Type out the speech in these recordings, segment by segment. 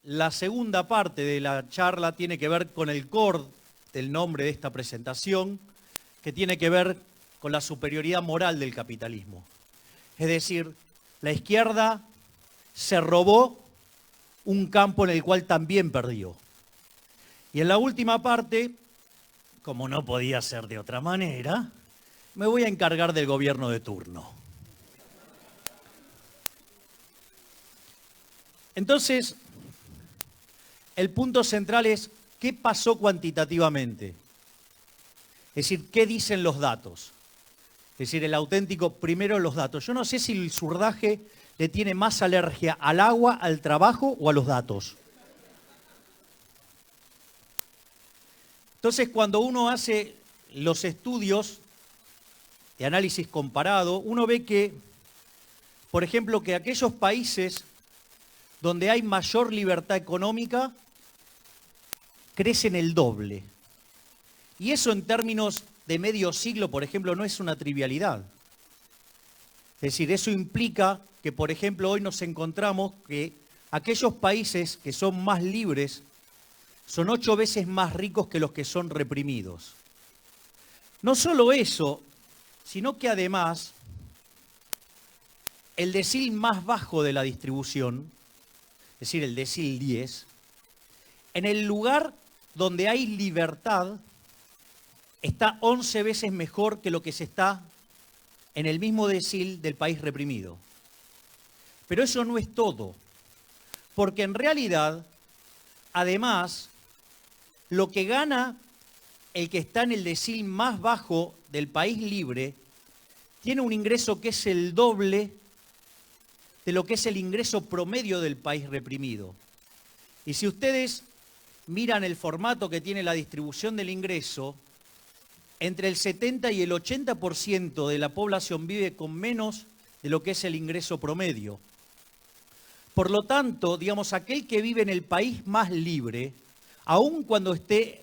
La segunda parte de la charla tiene que ver con el core del nombre de esta presentación, que tiene que ver con la superioridad moral del capitalismo. Es decir, la izquierda se robó un campo en el cual también perdió. Y en la última parte, como no podía ser de otra manera, me voy a encargar del gobierno de turno. Entonces, el punto central es qué pasó cuantitativamente. Es decir, qué dicen los datos. Es decir, el auténtico, primero los datos. Yo no sé si el surdaje le tiene más alergia al agua, al trabajo o a los datos. Entonces, cuando uno hace los estudios de análisis comparado, uno ve que, por ejemplo, que aquellos países donde hay mayor libertad económica crecen el doble. Y eso en términos de medio siglo, por ejemplo, no es una trivialidad. Es decir, eso implica que, por ejemplo, hoy nos encontramos que aquellos países que son más libres son 8 veces más ricos que los que son reprimidos. No solo eso, sino que además el decil más bajo de la distribución, es decir, el decil 10, en el lugar donde hay libertad, está 11 veces mejor que lo que se está en el mismo decil del país reprimido. Pero eso no es todo, porque en realidad, además, lo que gana el que está en el decil más bajo del país libre tiene un ingreso que es el doble de lo que es el ingreso promedio del país reprimido. Y si ustedes miran el formato que tiene la distribución del ingreso, entre el 70 y el 80% de la población vive con menos de lo que es el ingreso promedio. Por lo tanto, digamos, aquel que vive en el país más libre, aun cuando esté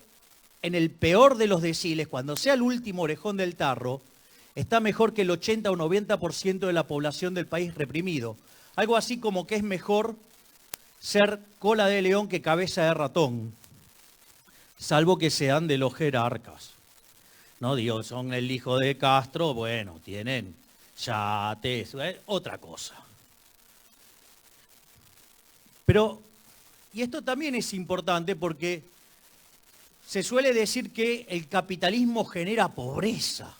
en el peor de los deciles, cuando sea el último orejón del tarro, está mejor que el 80 o 90% de la población del país reprimido. Algo así como que es mejor ser cola de león que cabeza de ratón, salvo que sean de los jerarcas. No digo, son el hijo de Castro, bueno, tienen yates, otra cosa. Pero, y esto también es importante porque se suele decir que el capitalismo genera pobreza.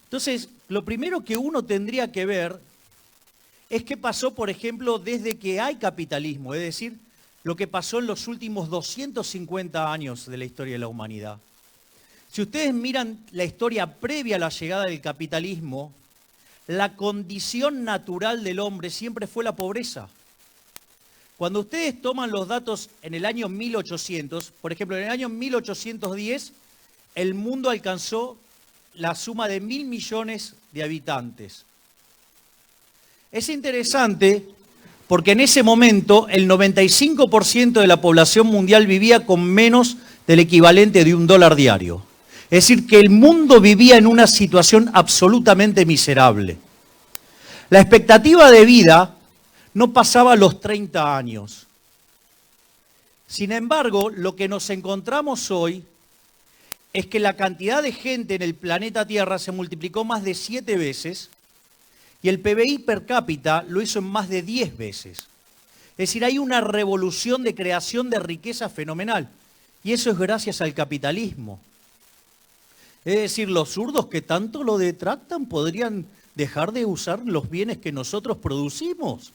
Entonces, lo primero que uno tendría que ver es qué pasó, por ejemplo, desde que hay capitalismo, es decir, lo que pasó en los últimos 250 años de la historia de la humanidad. Si ustedes miran la historia previa a la llegada del capitalismo, la condición natural del hombre siempre fue la pobreza. Cuando ustedes toman los datos en el año 1800, por ejemplo, en el año 1810, el mundo alcanzó la suma de 1.000 millones de habitantes. Es interesante porque en ese momento el 95% de la población mundial vivía con menos del equivalente de $1 diario. Es decir, que el mundo vivía en una situación absolutamente miserable. La expectativa de vida no pasaba los 30 años. Sin embargo, lo que nos encontramos hoy es que la cantidad de gente en el planeta Tierra se multiplicó más de 7 veces y el PBI per cápita lo hizo en más de 10 veces. Es decir, hay una revolución de creación de riqueza fenomenal y eso es gracias al capitalismo. Es decir, los zurdos que tanto lo detractan podrían dejar de usar los bienes que nosotros producimos.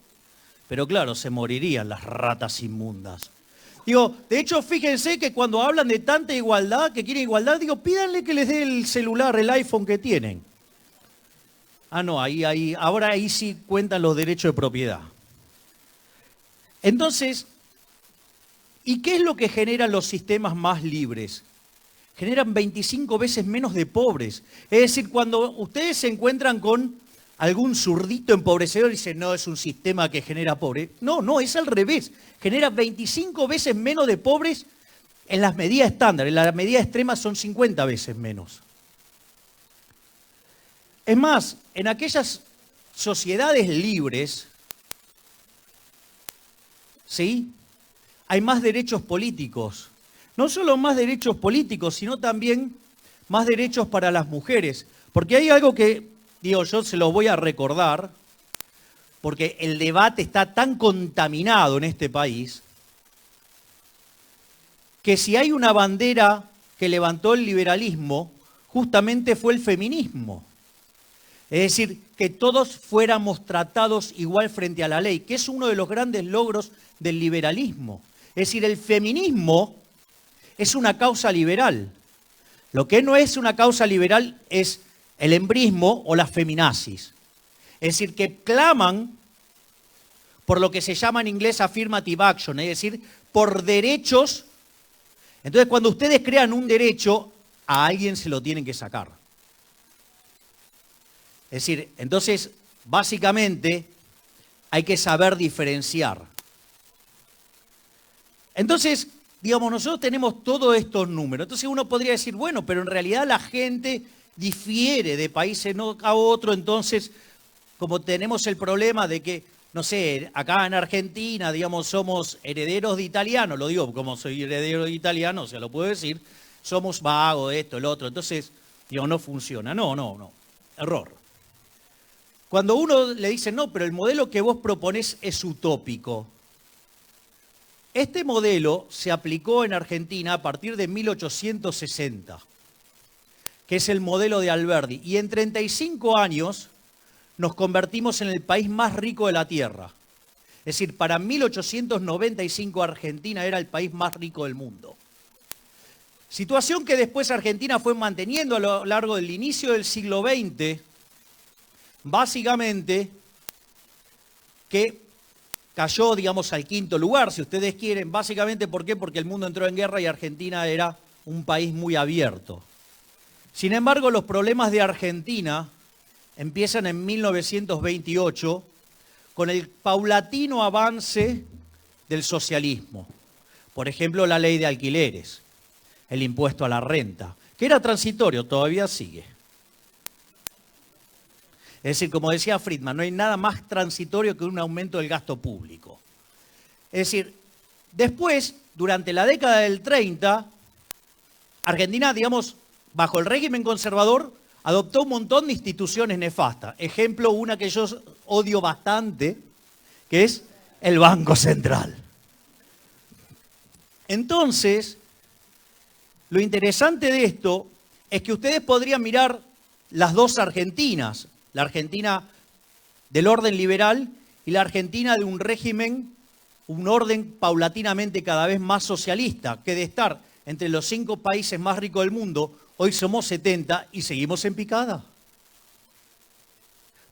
Pero claro, se morirían las ratas inmundas. Digo, de hecho, fíjense que cuando hablan de tanta igualdad, que quieren igualdad, digo, pídanle que les dé el celular, el iPhone que tienen. Ah, no, ahora ahí sí cuentan los derechos de propiedad. Entonces, ¿y qué es lo que generan los sistemas más libres? Generan 25 veces menos de pobres. Es decir, cuando ustedes se encuentran con algún zurdito empobrecedor y dicen, no, es un sistema que genera pobre. No, es al revés. Genera 25 veces menos de pobres en las medidas estándar. En la medida extrema son 50 veces menos. Es más, en aquellas sociedades libres ¿sí? Hay más derechos políticos. No solo más derechos políticos, sino también más derechos para las mujeres. Porque hay algo que, digo, yo se lo voy a recordar, porque el debate está tan contaminado en este país, que si hay una bandera que levantó el liberalismo, justamente fue el feminismo. Es decir, que todos fuéramos tratados igual frente a la ley, que es uno de los grandes logros del liberalismo. Es decir, el feminismo es una causa liberal. Lo que no es una causa liberal es el embrismo o las feminazis. Es decir, que claman por lo que se llama en inglés affirmative action, es decir, por derechos. Entonces, cuando ustedes crean un derecho, a alguien se lo tienen que sacar. Es decir, entonces, básicamente, hay que saber diferenciar. Entonces, digamos, nosotros tenemos todos estos números. Entonces uno podría decir, bueno, pero en realidad la gente difiere de países a otro. Entonces, como tenemos el problema de que, no sé, acá en Argentina, digamos, somos herederos de italianos, lo digo como soy heredero de italiano, o sea, lo puedo decir, somos vagos, esto, el otro. Entonces, digo, no funciona. No. Error. Cuando uno le dice, no, pero el modelo que vos proponés es utópico. Este modelo se aplicó en Argentina a partir de 1860, que es el modelo de Alberdi, y en 35 años nos convertimos en el país más rico de la Tierra. Es decir, para 1895 Argentina era el país más rico del mundo. Situación que después Argentina fue manteniendo a lo largo del inicio del siglo XX, básicamente que cayó, digamos, al quinto lugar, si ustedes quieren. Básicamente, ¿por qué? Porque el mundo entró en guerra y Argentina era un país muy abierto. Sin embargo, los problemas de Argentina empiezan en 1928 con el paulatino avance del socialismo. Por ejemplo, la ley de alquileres, el impuesto a la renta, que era transitorio, todavía sigue. Es decir, como decía Friedman, no hay nada más transitorio que un aumento del gasto público. Es decir, después, durante la década del 30, Argentina, digamos, bajo el régimen conservador, adoptó un montón de instituciones nefastas. Ejemplo, una que yo odio bastante, que es el Banco Central. Entonces, lo interesante de esto es que ustedes podrían mirar las dos Argentinas, la Argentina del orden liberal y la Argentina de un régimen, un orden paulatinamente cada vez más socialista, que de estar entre los 5 países más ricos del mundo, hoy somos 70 y seguimos en picada.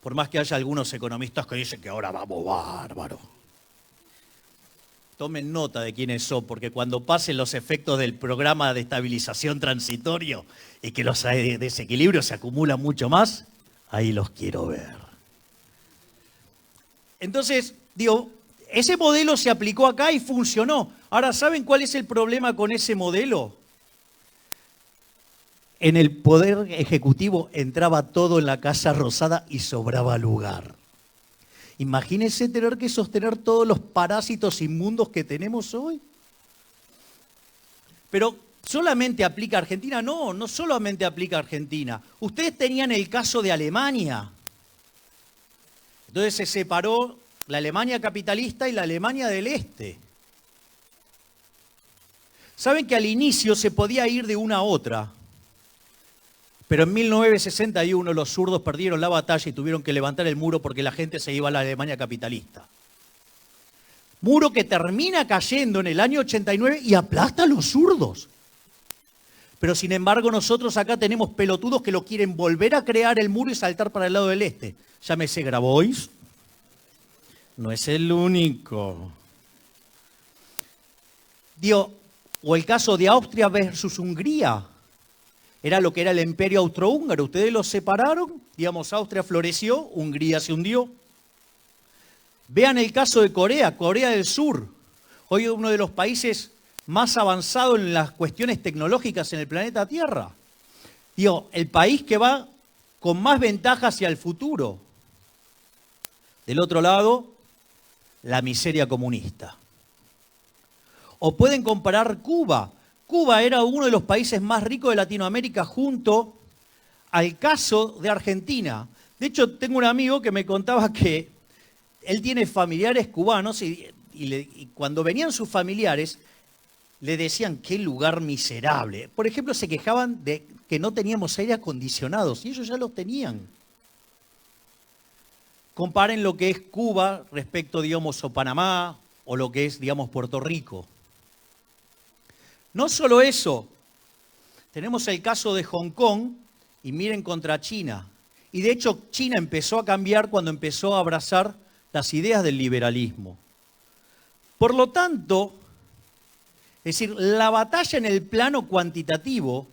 Por más que haya algunos economistas que dicen que ahora vamos bárbaro. Tomen nota de quiénes son, porque cuando pasen los efectos del programa de estabilización transitorio y que los desequilibrios se acumulan mucho más, ahí los quiero ver. Entonces, digo, ese modelo se aplicó acá y funcionó. Ahora, ¿saben cuál es el problema con ese modelo? En el Poder Ejecutivo entraba todo en la Casa Rosada y sobraba lugar. Imagínense tener que sostener todos los parásitos inmundos que tenemos hoy. Pero ¿solamente aplica a Argentina? No, no solamente aplica a Argentina. Ustedes tenían el caso de Alemania. Entonces se separó la Alemania capitalista y la Alemania del Este. Saben que al inicio se podía ir de una a otra, pero en 1961 los zurdos perdieron la batalla y tuvieron que levantar el muro porque la gente se iba a la Alemania capitalista. Muro que termina cayendo en el año 89 y aplasta a los zurdos. Pero sin embargo nosotros acá tenemos pelotudos que lo quieren volver a crear el muro y saltar para el lado del este. Llámese Grabois. No es el único. Digo, o el caso de Austria versus Hungría. Era lo que era el imperio austrohúngaro. Ustedes los separaron, digamos, Austria floreció, Hungría se hundió. Vean el caso de Corea, Corea del Sur. Hoy es uno de los países más avanzados en las cuestiones tecnológicas en el planeta Tierra. Digo, el país que va con más ventaja hacia el futuro. Del otro lado, la miseria comunista. O pueden comparar Cuba. Cuba era uno de los países más ricos de Latinoamérica junto al caso de Argentina. De hecho, tengo un amigo que me contaba que él tiene familiares cubanos y cuando venían sus familiares le decían qué lugar miserable. Por ejemplo, se quejaban de que no teníamos aire acondicionado y ellos ya los tenían. Comparen lo que es Cuba respecto, digamos, o Panamá o lo que es, digamos, Puerto Rico. No solo eso, tenemos el caso de Hong Kong y miren contra China. Y de hecho China empezó a cambiar cuando empezó a abrazar las ideas del liberalismo. Por lo tanto, es decir, la batalla en el plano cuantitativo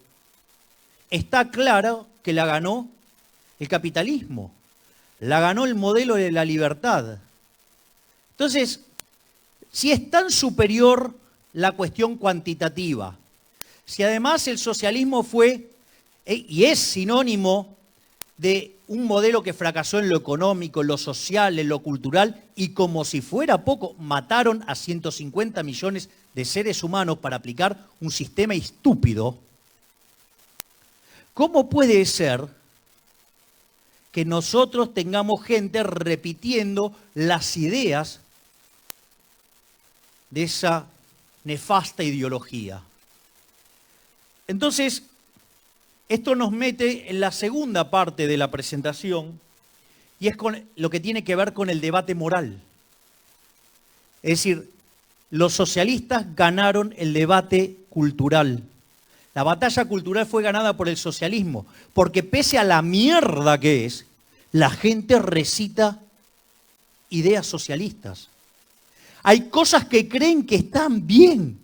está claro que la ganó el capitalismo, la ganó el modelo de la libertad. Entonces, si es tan superior la cuestión cuantitativa, si además el socialismo fue y es sinónimo de un modelo que fracasó en lo económico, en lo social, en lo cultural, y como si fuera poco, mataron a 150 millones de seres humanos para aplicar un sistema estúpido, ¿cómo puede ser que nosotros tengamos gente repitiendo las ideas de esa nefasta ideología? Entonces, esto nos mete en la segunda parte de la presentación y es con lo que tiene que ver con el debate moral. Es decir, los socialistas ganaron el debate cultural. La batalla cultural fue ganada por el socialismo, porque pese a la mierda que es, la gente recita ideas socialistas. Hay cosas que creen que están bien.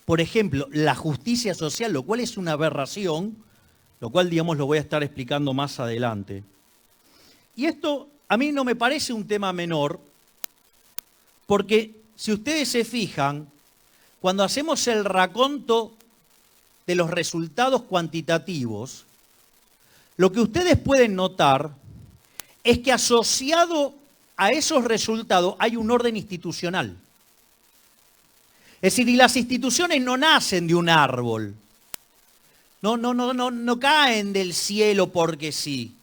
Por ejemplo, la justicia social, lo cual es una aberración, lo cual, digamos, lo voy a estar explicando más adelante. Y esto a mí no me parece un tema menor, porque si ustedes se fijan, cuando hacemos el raconto de los resultados cuantitativos, lo que ustedes pueden notar es que asociado a esos resultados hay un orden institucional. Es decir, y las instituciones no nacen de un árbol, no caen del cielo porque sí.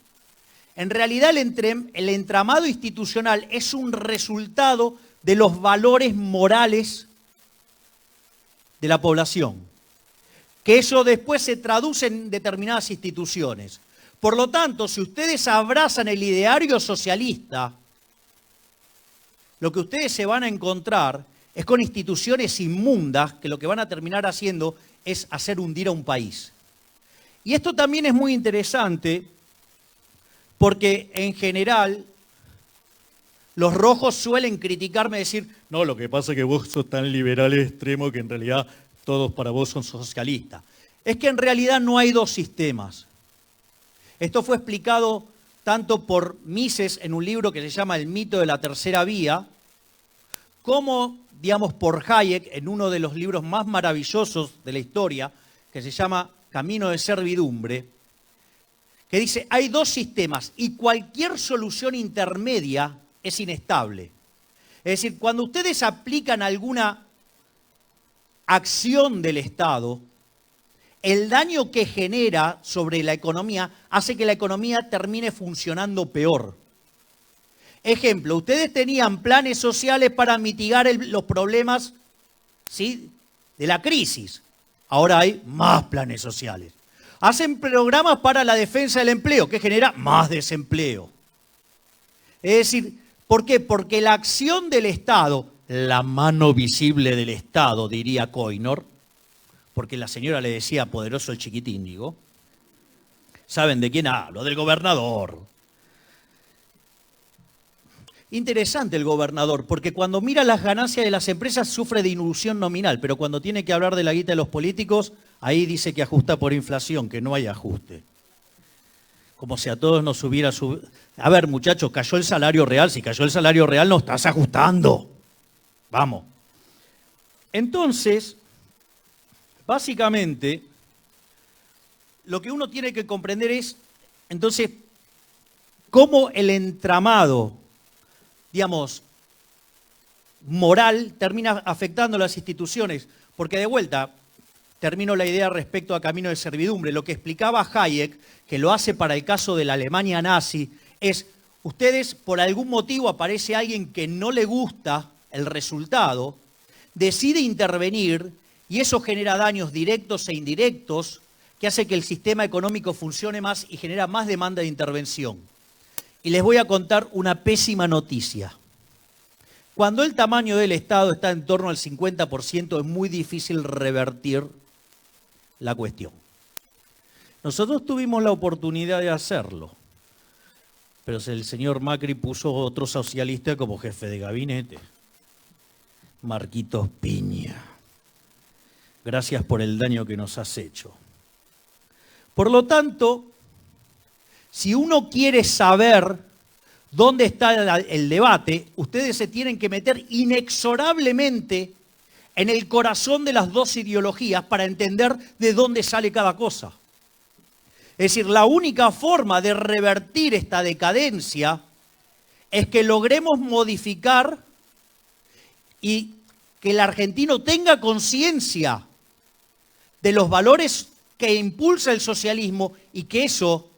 En realidad el entramado institucional es un resultado de los valores morales de la población, que eso después se traduce en determinadas instituciones. Por lo tanto, si ustedes abrazan el ideario socialista, lo que ustedes se van a encontrar es con instituciones inmundas que lo que van a terminar haciendo es hacer hundir a un país. Y esto también es muy interesante porque en general los rojos suelen criticarme y decir, no, lo que pasa es que vos sos tan liberal extremo que en realidad todos para vos son socialistas. Es que en realidad no hay dos sistemas. Esto fue explicado tanto por Mises en un libro que se llama El mito de la tercera vía, como, digamos, por Hayek en uno de los libros más maravillosos de la historia, que se llama Camino de servidumbre, que dice, hay dos sistemas y cualquier solución intermedia es inestable. Es decir, cuando ustedes aplican alguna acción del Estado, el daño que genera sobre la economía hace que la economía termine funcionando peor. Ejemplo, ustedes tenían planes sociales para mitigar los problemas, ¿sí?, de la crisis. Ahora hay más planes sociales. Hacen programas para la defensa del empleo, que genera más desempleo. Es decir, ¿por qué? Porque la acción del Estado, la mano visible del Estado, diría Koynor, porque la señora le decía poderoso el chiquitín, digo. ¿Saben de quién hablo? Del gobernador. Interesante el gobernador, porque cuando mira las ganancias de las empresas sufre de ilusión nominal, pero cuando tiene que hablar de la guita de los políticos, ahí dice que ajusta por inflación, que no hay ajuste. Como si a todos nos hubiera subido. A ver, muchachos, cayó el salario real. Si cayó el salario real, no estás ajustando. Vamos. Entonces, básicamente, lo que uno tiene que comprender es, entonces, cómo el entramado, digamos, moral termina afectando a las instituciones. Porque de vuelta, termino la idea respecto a Camino de Servidumbre. Lo que explicaba Hayek, que lo hace para el caso de la Alemania nazi, es, ustedes por algún motivo aparece alguien que no le gusta el resultado, decide intervenir y eso genera daños directos e indirectos que hace que el sistema económico funcione más y genera más demanda de intervención. Y les voy a contar una pésima noticia. Cuando el tamaño del Estado está en torno al 50%, es muy difícil revertir la cuestión. Nosotros tuvimos la oportunidad de hacerlo, pero el señor Macri puso otro socialista como jefe de gabinete, Marquitos Piña. Gracias por el daño que nos has hecho. Por lo tanto, si uno quiere saber dónde está el debate, ustedes se tienen que meter inexorablemente en el corazón de las dos ideologías para entender de dónde sale cada cosa. Es decir, la única forma de revertir esta decadencia es que logremos modificar y que el argentino tenga conciencia de los valores que impulsa el socialismo y que eso,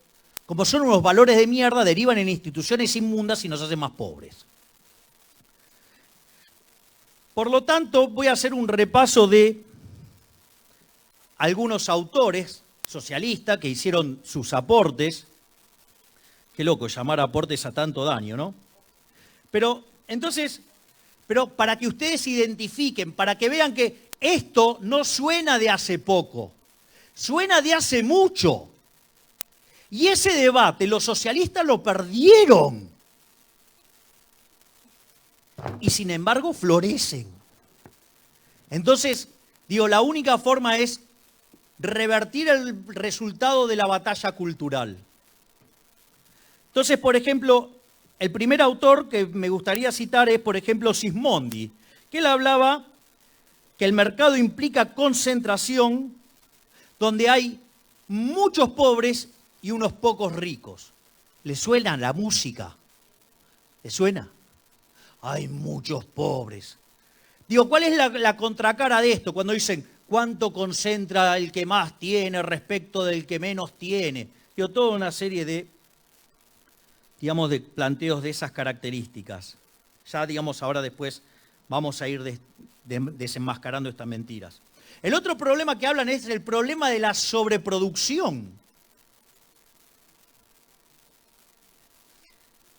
como son unos valores de mierda, derivan en instituciones inmundas y nos hacen más pobres. Por lo tanto, voy a hacer un repaso de algunos autores socialistas que hicieron sus aportes. Qué loco llamar aportes a tanto daño, ¿no? Pero para que ustedes identifiquen, para que vean que esto no suena de hace poco, suena de hace mucho. Y ese debate los socialistas lo perdieron. Y sin embargo florecen. Entonces, la única forma es revertir el resultado de la batalla cultural. Entonces, por ejemplo, el primer autor que me gustaría citar es, por ejemplo, Sismondi, que él hablaba que el mercado implica concentración donde hay muchos pobres y unos pocos ricos. ¿Le suena la música? ¿Le suena? Hay muchos pobres. ¿Cuál es la contracara de esto? Cuando dicen, ¿cuánto concentra el que más tiene respecto del que menos tiene? Toda una serie de, de planteos de esas características. Ya, ahora después vamos a ir desenmascarando estas mentiras. El otro problema que hablan es el problema de la sobreproducción.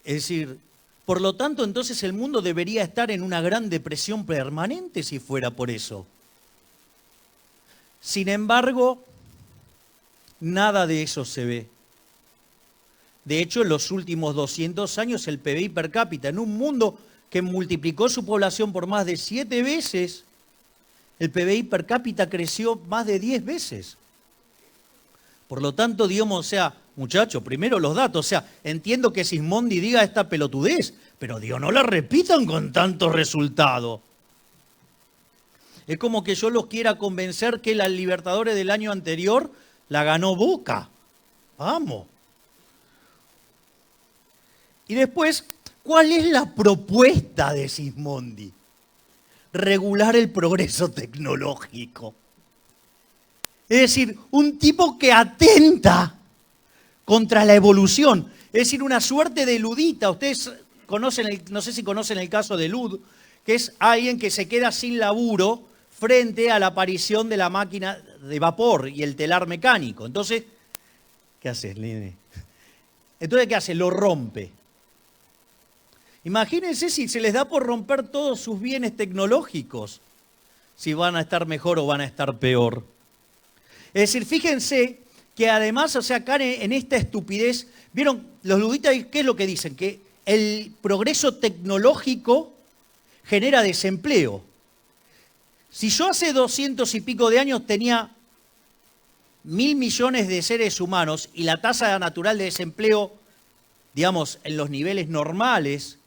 Es decir, por lo tanto, entonces el mundo debería estar en una gran depresión permanente si fuera por eso. Sin embargo, nada de eso se ve. De hecho, en los últimos 200 años el PBI per cápita, en un mundo que multiplicó su población por más de 7 veces, el PBI per cápita creció más de 10 veces. Por lo tanto, muchachos, primero los datos. Entiendo que Sismondi diga esta pelotudez, pero no la repitan con tanto resultado. Es como que yo los quiera convencer que la Libertadores del año anterior la ganó Boca. Vamos. Y después, ¿cuál es la propuesta de Sismondi? Regular el progreso tecnológico. Es decir, un tipo que atenta contra la evolución. Es decir, una suerte de ludita. Ustedes conocen, no sé si conocen el caso de Lud, que es alguien que se queda sin laburo frente a la aparición de la máquina de vapor y el telar mecánico. Entonces, ¿qué hace, nene? Entonces, ¿qué hace? Lo rompe. Imagínense si se les da por romper todos sus bienes tecnológicos, si van a estar mejor o van a estar peor. Es decir, fíjense que además, acá en esta estupidez, ¿vieron? Los luditas, ¿qué es lo que dicen? Que el progreso tecnológico genera desempleo. Si yo hace 200 y pico de años tenía 1.000 millones de seres humanos y la tasa natural de desempleo, en los niveles normales,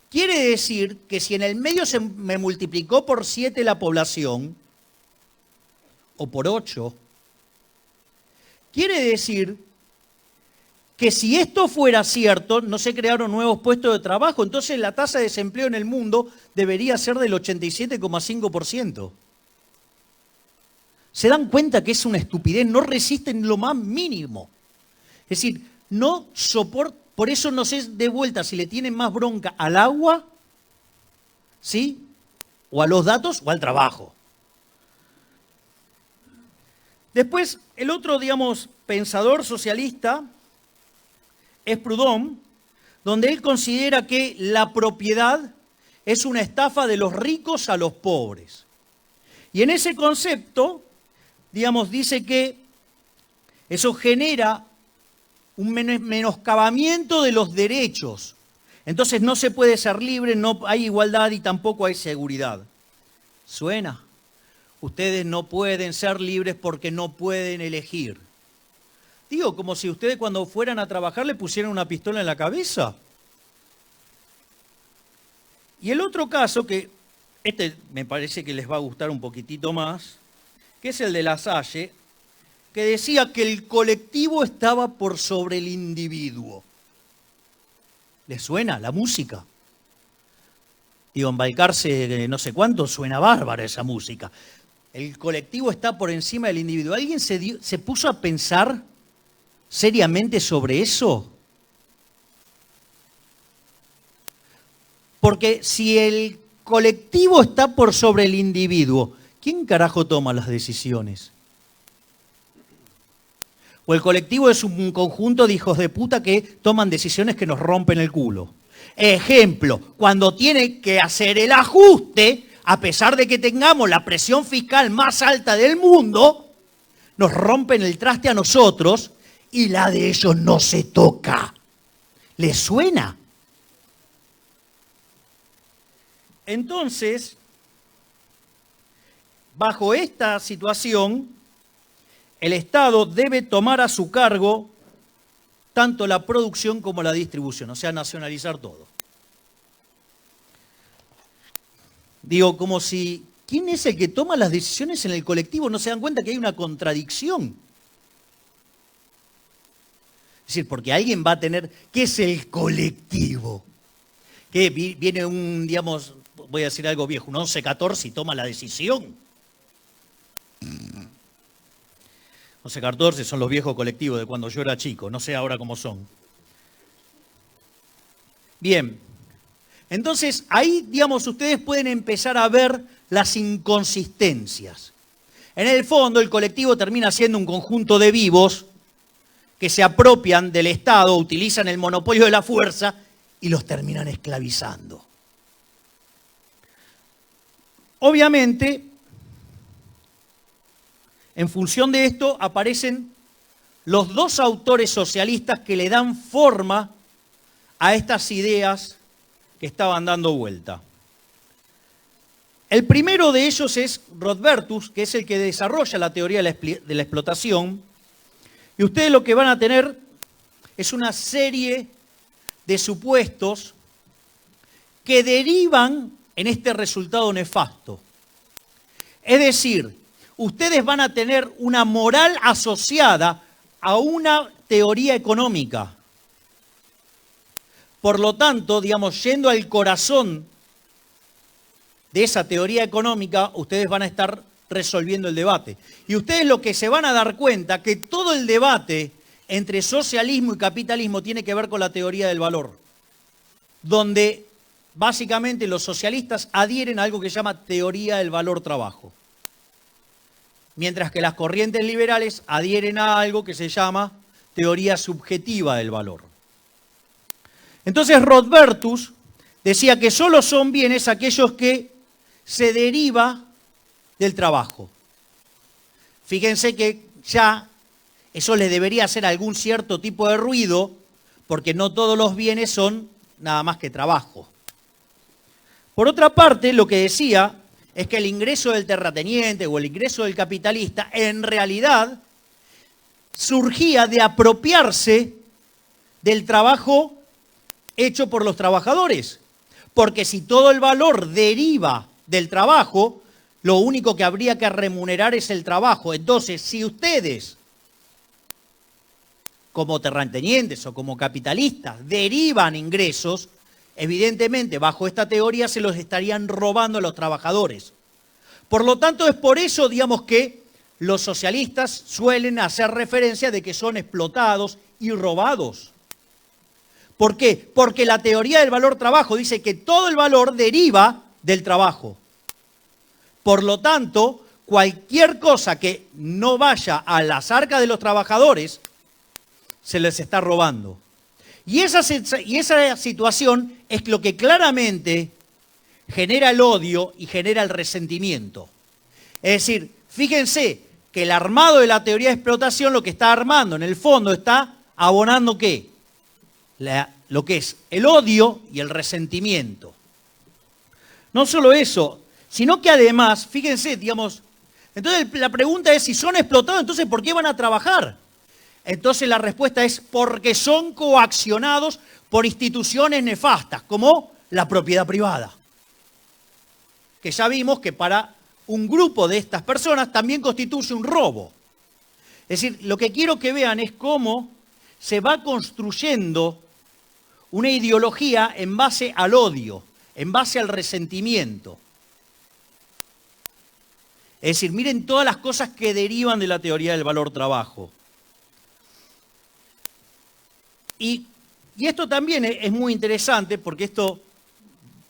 quiere decir que si en el medio se me multiplicó por 7 la población, o por 8, quiere decir que si esto fuera cierto, no se crearon nuevos puestos de trabajo, entonces la tasa de desempleo en el mundo debería ser del 87,5%. ¿Se dan cuenta que es una estupidez? No resisten lo más mínimo. Es decir, no soportan, por eso no sé de vuelta si le tienen más bronca al agua, ¿sí? O a los datos o al trabajo. Después, el otro, digamos, pensador socialista es Proudhon, donde él considera que la propiedad es una estafa de los ricos a los pobres. Y en ese concepto, digamos, dice que eso genera un menoscabamiento de los derechos. Entonces no se puede ser libre, no hay igualdad y tampoco hay seguridad. ¿Suena? Ustedes no pueden ser libres porque no pueden elegir. Digo, como si ustedes cuando fueran a trabajar le pusieran una pistola en la cabeza. Y el otro caso, que este me parece que les va a gustar un poquitito más, que es el de La Salle, que decía que el colectivo estaba por sobre el individuo. ¿Les suena la música? Digo, en Balcarce no sé cuánto suena bárbara esa música. El colectivo está por encima del individuo. ¿Alguien se puso a pensar seriamente sobre eso? Porque si el colectivo está por sobre el individuo, ¿quién carajo toma las decisiones? O el colectivo es un conjunto de hijos de puta que toman decisiones que nos rompen el culo. Ejemplo, cuando tiene que hacer el ajuste, a pesar de que tengamos la presión fiscal más alta del mundo, nos rompen el traste a nosotros y la de ellos no se toca. ¿Les suena? Entonces, bajo esta situación, el Estado debe tomar a su cargo tanto la producción como la distribución, o sea, nacionalizar todo. Digo, como si, ¿quién es el que toma las decisiones en el colectivo? ¿No se dan cuenta que hay una contradicción? Es decir, porque alguien va a tener, ¿qué es el colectivo? Que viene un, digamos, voy a decir algo viejo, un 11-14 y toma la decisión. 11-14 son los viejos colectivos de cuando yo era chico, no sé ahora cómo son. Bien, entonces ahí, digamos, ustedes pueden empezar a ver las inconsistencias. En el fondo, el colectivo termina siendo un conjunto de vivos que se apropian del Estado, utilizan el monopolio de la fuerza y los terminan esclavizando. Obviamente, en función de esto aparecen los dos autores socialistas que le dan forma a estas ideas que estaban dando vuelta. El primero de ellos es Rodbertus, que es el que desarrolla la teoría de la explotación, y ustedes lo que van a tener es una serie de supuestos que derivan en este resultado nefasto. Es decir, ustedes van a tener una moral asociada a una teoría económica. Por lo tanto, digamos, yendo al corazón de esa teoría económica, ustedes van a estar resolviendo el debate. Y ustedes lo que se van a dar cuenta que todo el debate entre socialismo y capitalismo tiene que ver con la teoría del valor, donde básicamente los socialistas adhieren a algo que se llama teoría del valor trabajo, mientras que las corrientes liberales adhieren a algo que se llama teoría subjetiva del valor. Entonces Rodbertus decía que solo son bienes aquellos que se deriva del trabajo. Fíjense que ya eso les debería hacer algún cierto tipo de ruido, porque no todos los bienes son nada más que trabajo. Por otra parte, lo que decía es que el ingreso del terrateniente o el ingreso del capitalista en realidad surgía de apropiarse del trabajo hecho por los trabajadores. Porque si todo el valor deriva del trabajo, lo único que habría que remunerar es el trabajo. Entonces, si ustedes como terratenientes o como capitalistas derivan ingresos, evidentemente bajo esta teoría se los estarían robando a los trabajadores. Por lo tanto, es por eso, digamos, que los socialistas suelen hacer referencia de que son explotados y robados. ¿Por qué? Porque la teoría del valor trabajo dice que todo el valor deriva del trabajo. Por lo tanto, cualquier cosa que no vaya a las arcas de los trabajadores, se les está robando. Y esa situación es lo que claramente genera el odio y genera el resentimiento. Es decir, fíjense que el armado de la teoría de explotación lo que está armando en el fondo está abonando ¿qué? Lo que es el odio y el resentimiento. No solo eso, sino que además, fíjense, digamos, entonces la pregunta es, si son explotados, entonces ¿por qué van a trabajar? Entonces la respuesta es porque son coaccionados por instituciones nefastas, como la propiedad privada. Que ya vimos que para un grupo de estas personas también constituye un robo. Es decir, lo que quiero que vean es cómo se va construyendo una ideología en base al odio, en base al resentimiento. Es decir, miren todas las cosas que derivan de la teoría del valor trabajo. Y esto también es muy interesante, porque esto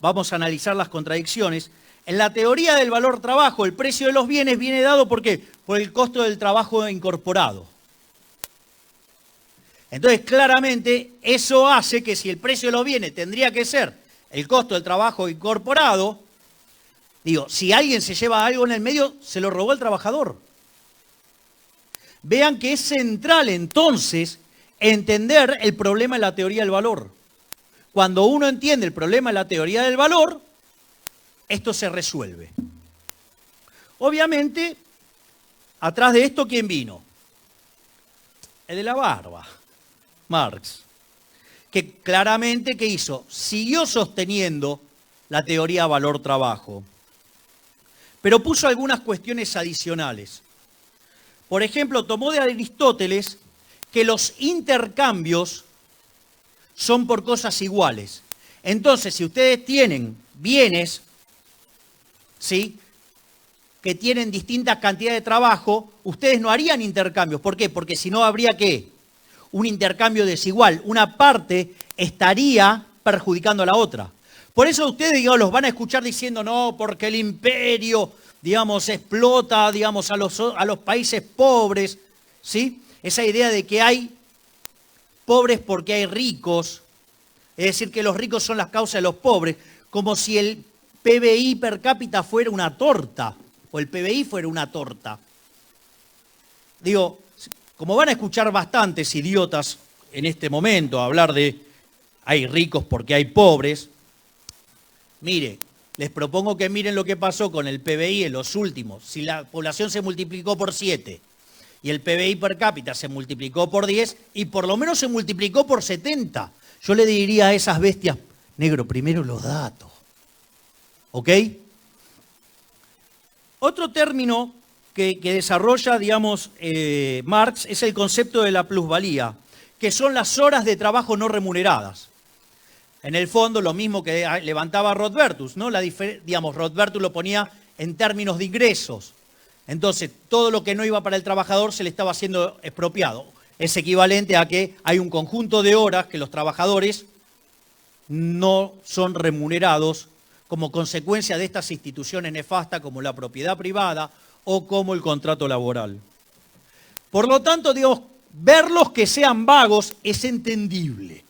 vamos a analizar las contradicciones. En la teoría del valor trabajo, el precio de los bienes viene dado ¿por qué? Por el costo del trabajo incorporado. Entonces, claramente, eso hace que si el precio de los bienes tendría que ser el costo del trabajo incorporado, digo, si alguien se lleva algo en el medio, se lo robó el trabajador. Vean que es central, entonces, entender el problema de la teoría del valor. Cuando uno entiende el problema de la teoría del valor, esto se resuelve. Obviamente, atrás de esto, ¿quién vino? El de la barba, Marx, que claramente, ¿qué hizo? Siguió sosteniendo la teoría valor-trabajo, pero puso algunas cuestiones adicionales. Por ejemplo, tomó de Aristóteles que los intercambios son por cosas iguales. Entonces, si ustedes tienen bienes, ¿sí?, que tienen distintas cantidades de trabajo, ustedes no harían intercambios. ¿Por qué? Porque si no habría ¿qué? Un intercambio desigual. Una parte estaría perjudicando a la otra. Por eso ustedes, digamos, los van a escuchar diciendo, no, porque el imperio, digamos, explota, digamos, a los países pobres, ¿sí? Esa idea de que hay pobres porque hay ricos, es decir, que los ricos son las causas de los pobres, como si el PBI per cápita fuera una torta, o el PBI fuera una torta. Digo, como van a escuchar bastantes idiotas en este momento hablar de hay ricos porque hay pobres, mire, les propongo que miren lo que pasó con el PBI en los últimos. Si la población se multiplicó por 7 y el PBI per cápita se multiplicó por 10 y por lo menos se multiplicó por 70, yo le diría a esas bestias, negro, primero los datos. ¿Ok? Otro término que desarrolla, digamos, Marx es el concepto de la plusvalía, que son las horas de trabajo no remuneradas. En el fondo, lo mismo que levantaba Rodbertus, ¿no? Digamos, Rodbertus lo ponía en términos de ingresos. Entonces, todo lo que no iba para el trabajador se le estaba haciendo expropiado. Es equivalente a que hay un conjunto de horas que los trabajadores no son remunerados como consecuencia de estas instituciones nefastas como la propiedad privada o como el contrato laboral. Por lo tanto, digamos, verlos que sean vagos es entendible.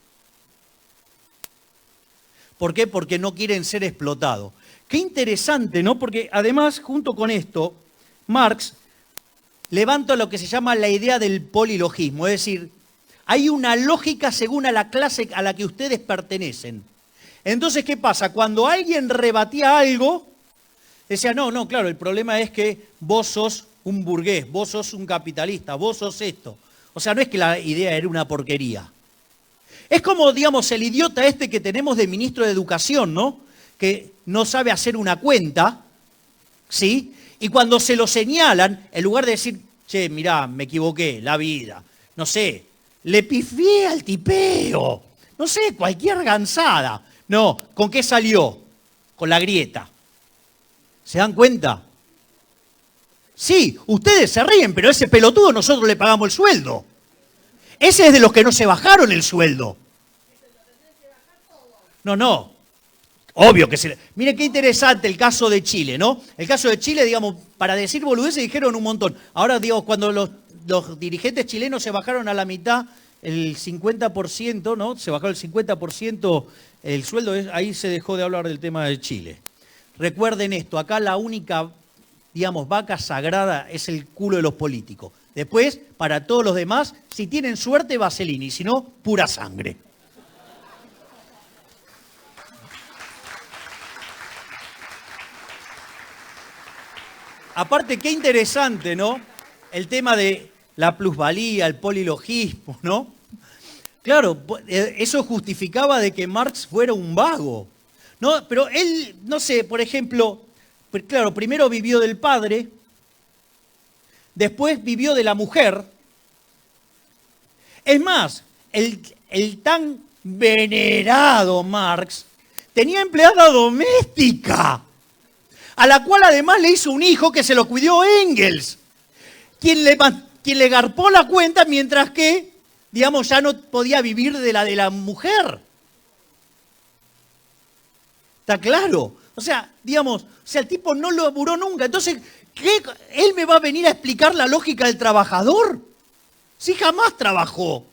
¿Por qué? Porque no quieren ser explotados. Qué interesante, ¿no? Porque además, junto con esto, Marx levanta lo que se llama la idea del polilogismo, es decir, hay una lógica según a la clase a la que ustedes pertenecen. Entonces, ¿qué pasa? Cuando alguien rebatía algo, decía, no, claro, el problema es que vos sos un burgués, vos sos un capitalista, vos sos esto. O sea, no es que la idea era una porquería. Es como, digamos, el idiota este que tenemos de ministro de Educación, ¿no? Que no sabe hacer una cuenta, ¿sí? Y cuando se lo señalan, en lugar de decir, che, mirá, me equivoqué, la vida, no sé, le pifié al tipeo. No sé, cualquier gansada. No, ¿con qué salió? Con la grieta. ¿Se dan cuenta? Sí, ustedes se ríen, pero a ese pelotudo nosotros le pagamos el sueldo. Ese es de los que no se bajaron el sueldo. No. Obvio que se... Miren qué interesante el caso de Chile, ¿no? El caso de Chile, digamos, para decir boludeces dijeron un montón. Ahora, digo, cuando los dirigentes chilenos se bajaron a la mitad, el 50%, ¿no? Se bajó el 50% el sueldo, ahí se dejó de hablar del tema de Chile. Recuerden esto, acá la única, digamos, vaca sagrada es el culo de los políticos. Después, para todos los demás, si tienen suerte, vaselina, y si no, pura sangre. Aparte, qué interesante, ¿no? El tema de la plusvalía, el polilogismo, ¿no? Claro, eso justificaba de que Marx fuera un vago, ¿no? Pero él, no sé, por ejemplo, claro, primero vivió del padre, después vivió de la mujer. Es más, el tan venerado Marx tenía empleada doméstica, a la cual además le hizo un hijo que se lo cuidó Engels, quien le garpó la cuenta mientras que, digamos, ya no podía vivir de la mujer. ¿Está claro? O sea, digamos, el tipo no lo laburó nunca. Entonces, ¿qué? ¿Él me va a venir a explicar la lógica del trabajador? Si jamás trabajó.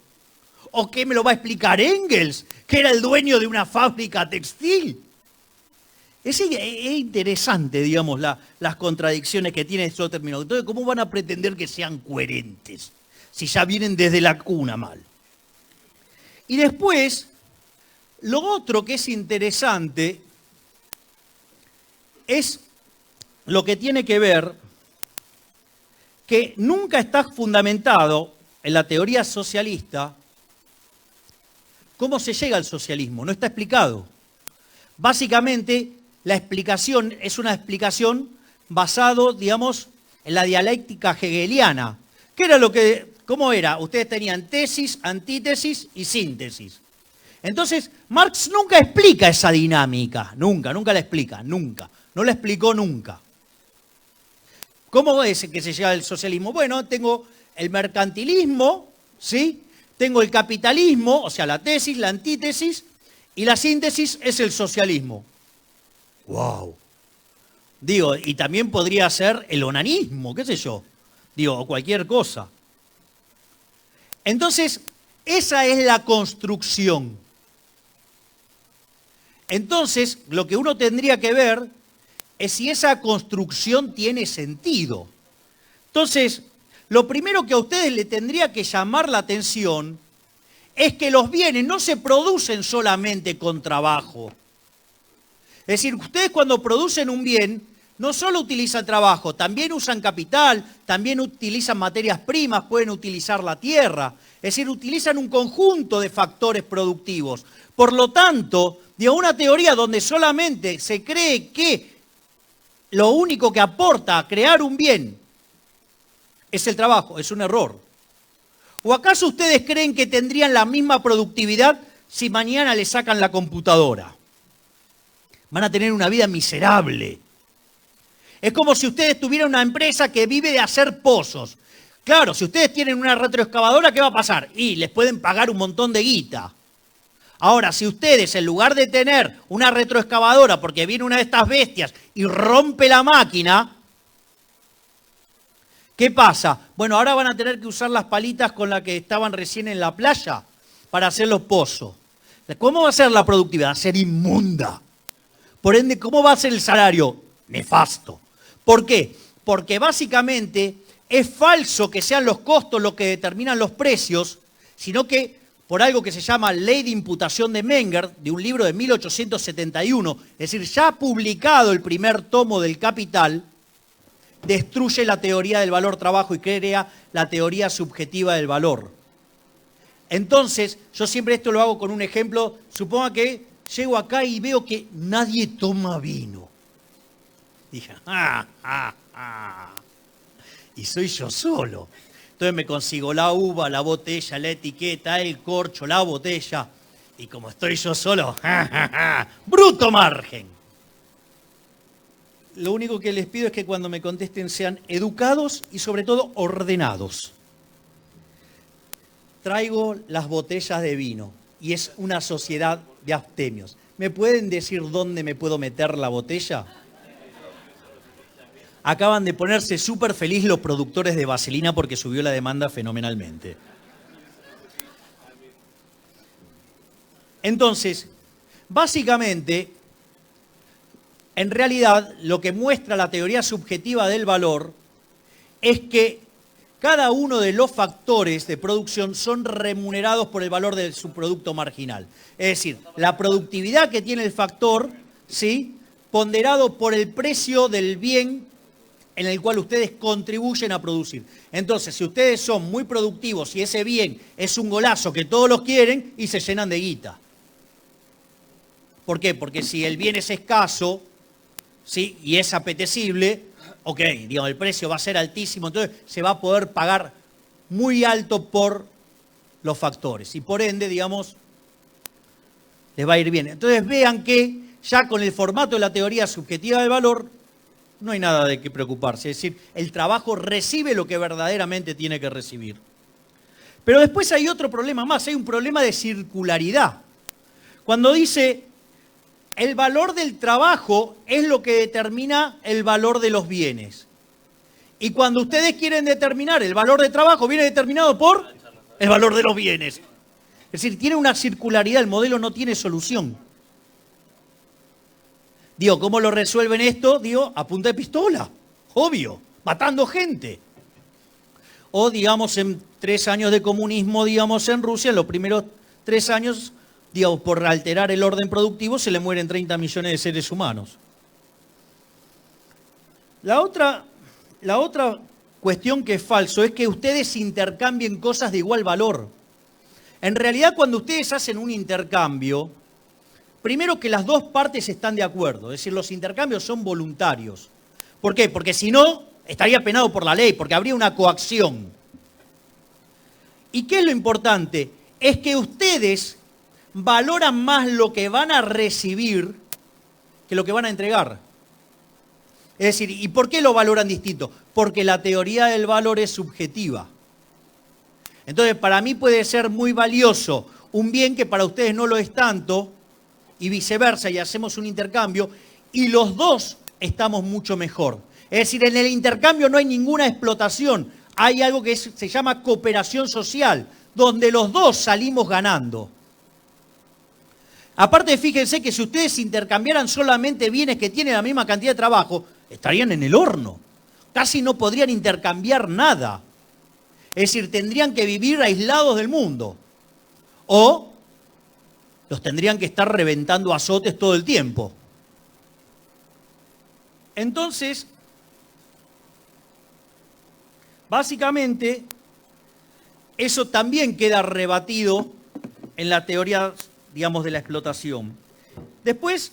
¿O qué me lo va a explicar Engels, que era el dueño de una fábrica textil? Es interesante, digamos, las contradicciones que tiene estos términos. Entonces, ¿cómo van a pretender que sean coherentes si ya vienen desde la cuna mal? Y después, lo otro que es interesante es lo que tiene que ver que nunca está fundamentado en la teoría socialista cómo se llega al socialismo, no está explicado. Básicamente, la explicación es una explicación basada, digamos, en la dialéctica hegeliana. ¿Qué era cómo era? Ustedes tenían tesis, antítesis y síntesis. Entonces, Marx nunca explica esa dinámica, nunca la explica, nunca. No la explicó nunca. ¿Cómo es que se llega al socialismo? Bueno, tengo el mercantilismo, ¿sí? Tengo el capitalismo, o sea, la tesis, la antítesis, y la síntesis es el socialismo. ¡Wow! Digo, y también podría ser el onanismo, qué sé yo. Digo, o cualquier cosa. Entonces, esa es la construcción. Entonces, lo que uno tendría que ver es si esa construcción tiene sentido. Entonces, lo primero que a ustedes le tendría que llamar la atención es que los bienes no se producen solamente con trabajo. Es decir, ustedes cuando producen un bien, no solo utilizan trabajo, también usan capital, también utilizan materias primas, pueden utilizar la tierra. Es decir, utilizan un conjunto de factores productivos. Por lo tanto, de una teoría donde solamente se cree que lo único que aporta a crear un bien es el trabajo, es un error. ¿O acaso ustedes creen que tendrían la misma productividad si mañana le sacan la computadora? Van a tener una vida miserable. Es como si ustedes tuvieran una empresa que vive de hacer pozos. Claro, si ustedes tienen una retroexcavadora, ¿qué va a pasar? Y les pueden pagar un montón de guita. Ahora, si ustedes, en lugar de tener una retroexcavadora, porque viene una de estas bestias y rompe la máquina, ¿qué pasa? Bueno, ahora van a tener que usar las palitas con las que estaban recién en la playa para hacer los pozos. ¿Cómo va a ser la productividad? Va a ser inmunda. Por ende, ¿cómo va a ser el salario? Nefasto. ¿Por qué? Porque básicamente es falso que sean los costos los que determinan los precios, sino que por algo que se llama Ley de Imputación de Menger, de un libro de 1871, es decir, ya publicado el primer tomo del Capital, destruye la teoría del valor trabajo y crea la teoría subjetiva del valor. Entonces, yo siempre esto lo hago con un ejemplo. Suponga que llego acá y veo que nadie toma vino. Dije, y soy yo solo. Entonces me consigo la uva, la botella, la etiqueta, el corcho, la botella. Y como estoy yo solo, bruto margen. Lo único que les pido es que cuando me contesten sean educados y sobre todo ordenados. Traigo las botellas de vino y es una sociedad de abstemios. ¿Me pueden decir dónde me puedo meter la botella? Acaban de ponerse súper feliz los productores de vaselina porque subió la demanda fenomenalmente. Entonces, básicamente, en realidad, lo que muestra la teoría subjetiva del valor es que cada uno de los factores de producción son remunerados por el valor de su producto marginal. Es decir, la productividad que tiene el factor, ¿sí?, ponderado por el precio del bien en el cual ustedes contribuyen a producir. Entonces, si ustedes son muy productivos y ese bien es un golazo que todos los quieren y se llenan de guita. ¿Por qué? Porque si el bien es escaso, ¿sí?, y es apetecible, ok, digamos, el precio va a ser altísimo, entonces se va a poder pagar muy alto por los factores y por ende, digamos, les va a ir bien. Entonces vean que ya con el formato de la teoría subjetiva del valor no hay nada de qué preocuparse, es decir, el trabajo recibe lo que verdaderamente tiene que recibir. Pero después hay otro problema más, hay un problema de circularidad. Cuando dice el valor del trabajo es lo que determina el valor de los bienes. Y cuando ustedes quieren determinar el valor de trabajo, viene determinado por el valor de los bienes. Es decir, tiene una circularidad, el modelo no tiene solución. Digo, ¿cómo lo resuelven esto? Digo, a punta de pistola, obvio, matando gente. O, digamos, en 3 años de comunismo, digamos, en Rusia, en los primeros 3 años, digamos, por alterar el orden productivo se le mueren 30 millones de seres humanos. La otra cuestión que es falso es que ustedes intercambien cosas de igual valor. En realidad, cuando ustedes hacen un intercambio, primero que las dos partes están de acuerdo, es decir, los intercambios son voluntarios. ¿Por qué? Porque si no, estaría penado por la ley, porque habría una coacción. ¿Y qué es lo importante? Es que ustedes valoran más lo que van a recibir que lo que van a entregar. Es decir, ¿y por qué lo valoran distinto? Porque la teoría del valor es subjetiva. Entonces, para mí puede ser muy valioso un bien que para ustedes no lo es tanto, y viceversa, y hacemos un intercambio, y los dos estamos mucho mejor. Es decir, en el intercambio no hay ninguna explotación, hay algo que se llama cooperación social, donde los dos salimos ganando. Aparte, fíjense que si ustedes intercambiaran solamente bienes que tienen la misma cantidad de trabajo, estarían en el horno. Casi no podrían intercambiar nada. Es decir, tendrían que vivir aislados del mundo. O los tendrían que estar reventando a azotes todo el tiempo. Entonces, básicamente, eso también queda rebatido en la teoría, digamos, de la explotación. Después,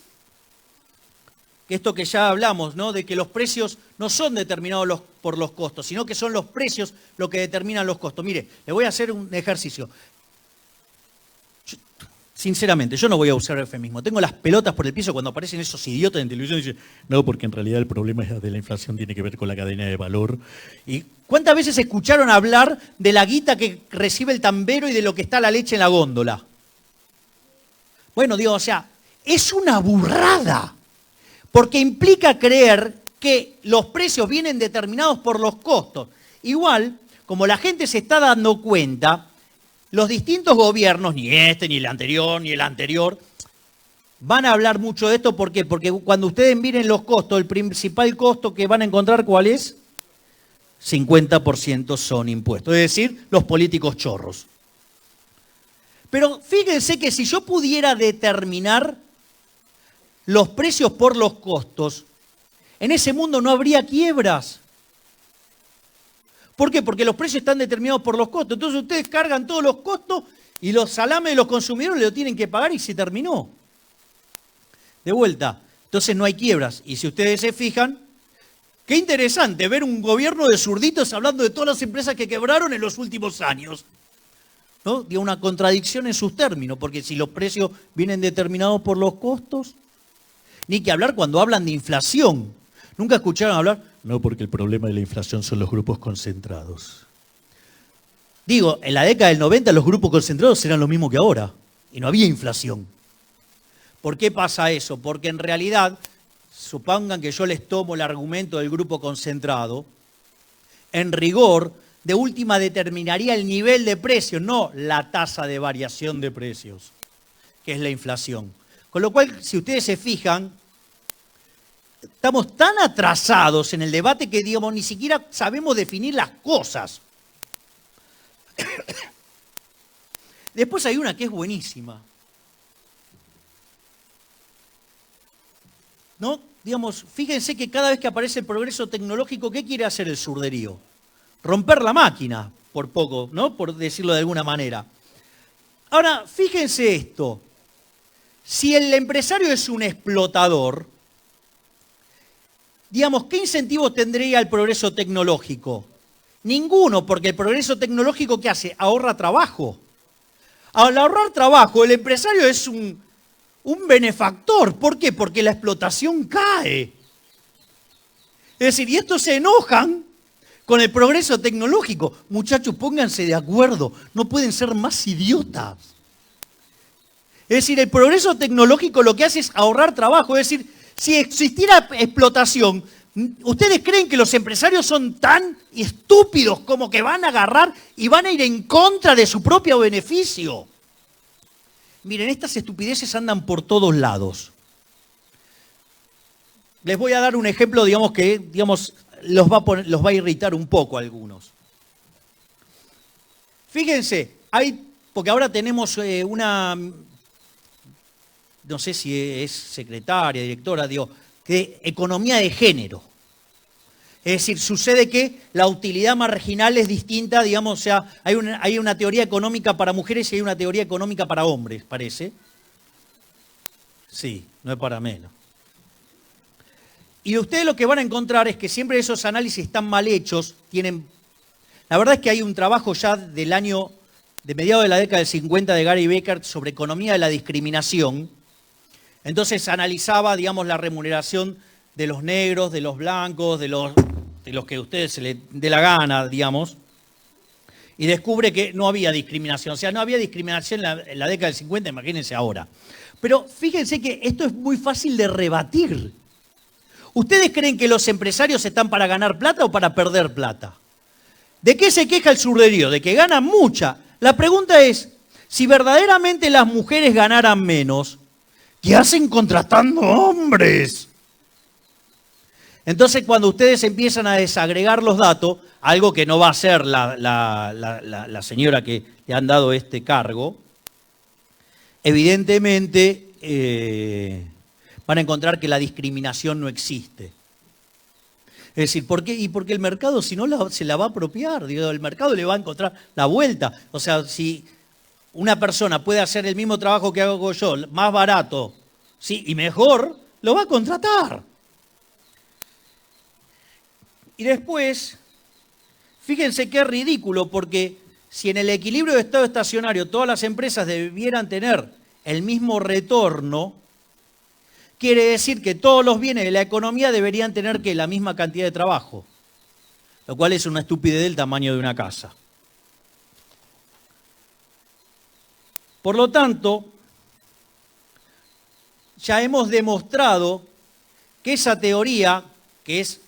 esto que ya hablamos, ¿no?, de que los precios no son determinados por los costos, sino que son los precios los que determinan los costos. Mire, le voy a hacer un ejercicio. Sinceramente, yo no voy a usar eufemismo. Tengo las pelotas por el piso cuando aparecen esos idiotas en televisión y dicen, no, porque en realidad el problema de la inflación tiene que ver con la cadena de valor. ¿Y cuántas veces escucharon hablar de la guita que recibe el tambero y de lo que está la leche en la góndola? Bueno, digo, o sea, es una burrada, porque implica creer que los precios vienen determinados por los costos. Igual, como la gente se está dando cuenta, los distintos gobiernos, ni este, ni el anterior, van a hablar mucho de esto. ¿Por qué? Porque cuando ustedes miren los costos, el principal costo que van a encontrar, ¿cuál es? 50% son impuestos, es decir, los políticos chorros. Pero fíjense que si yo pudiera determinar los precios por los costos, en ese mundo no habría quiebras. ¿Por qué? Porque los precios están determinados por los costos. Entonces ustedes cargan todos los costos y los salames de los consumidores lo tienen que pagar y se terminó. De vuelta, entonces no hay quiebras. Y si ustedes se fijan, Qué interesante ver un gobierno de zurditos hablando de todas las empresas que quebraron en los últimos años. ¿No? Dio una contradicción en sus términos, porque si los precios vienen determinados por los costos, ni que hablar cuando hablan de inflación. ¿Nunca escucharon hablar? No, porque el problema de la inflación son los grupos concentrados. Digo, en la década del 90 los grupos concentrados eran lo mismo que ahora, y no había inflación. ¿Por qué pasa eso? Porque en realidad, supongan que yo les tomo el argumento del grupo concentrado, en rigor, de última determinaría el nivel de precios, no la tasa de variación de precios, que es la inflación. Con lo cual, si ustedes se fijan, estamos tan atrasados en el debate que, digamos, ni siquiera sabemos definir las cosas. Después hay una que es buenísima. ¿No? Digamos, fíjense que cada vez que aparece el progreso tecnológico, ¿qué quiere hacer el surderío? Romper la máquina, por poco, ¿no? Por decirlo de alguna manera. Ahora, fíjense esto. Si el empresario es un explotador, digamos, ¿qué incentivos tendría el progreso tecnológico? Ninguno, porque el progreso tecnológico, ¿qué hace? Ahorra trabajo. Al ahorrar trabajo, el empresario es un benefactor. ¿Por qué? Porque la explotación cae. Es decir, y estos se enojan con el progreso tecnológico. Muchachos, pónganse de acuerdo, no pueden ser más idiotas. Es decir, el progreso tecnológico lo que hace es ahorrar trabajo. Es decir, si existiera explotación, ¿ustedes creen que los empresarios son tan estúpidos como que van a agarrar y van a ir en contra de su propio beneficio? Miren, estas estupideces andan por todos lados. Les voy a dar un ejemplo, digamos, que los va a irritar un poco a algunos. Fíjense, porque ahora tenemos una, no sé si es secretaria, directora, de economía de género. Es decir, sucede que la utilidad marginal es distinta, digamos, o sea, hay una teoría económica para mujeres y hay una teoría económica para hombres, parece. Sí, no es para menos. Y ustedes lo que van a encontrar es que siempre esos análisis están mal hechos, la verdad es que hay un trabajo ya de mediados de la década del 50 de Gary Becker sobre economía de la discriminación. Entonces analizaba, digamos, la remuneración de los negros, de los blancos, de los que a ustedes se les dé la gana, digamos, y descubre que no había discriminación. O sea, no había discriminación en la década del 50, imagínense ahora. Pero fíjense que esto es muy fácil de rebatir. ¿Ustedes creen que los empresarios están para ganar plata o para perder plata? ¿De qué se queja el surderío? De que ganan mucha. La pregunta es, si verdaderamente las mujeres ganaran menos, ¿qué hacen contratando hombres? Entonces, cuando ustedes empiezan a desagregar los datos, algo que no va a hacer la señora que le han dado este cargo, evidentemente van a encontrar que la discriminación no existe. Es decir, ¿por qué? Y porque el mercado, si no, se la va a apropiar. El mercado le va a encontrar la vuelta. O sea, si una persona puede hacer el mismo trabajo que hago yo, más barato, ¿sí? Y mejor, lo va a contratar. Y después, fíjense qué ridículo, porque si en el equilibrio de estado estacionario todas las empresas debieran tener el mismo retorno, quiere decir que todos los bienes de la economía deberían tener la misma cantidad de trabajo, lo cual es una estupidez del tamaño de una casa. Por lo tanto, ya hemos demostrado que esa teoría, que es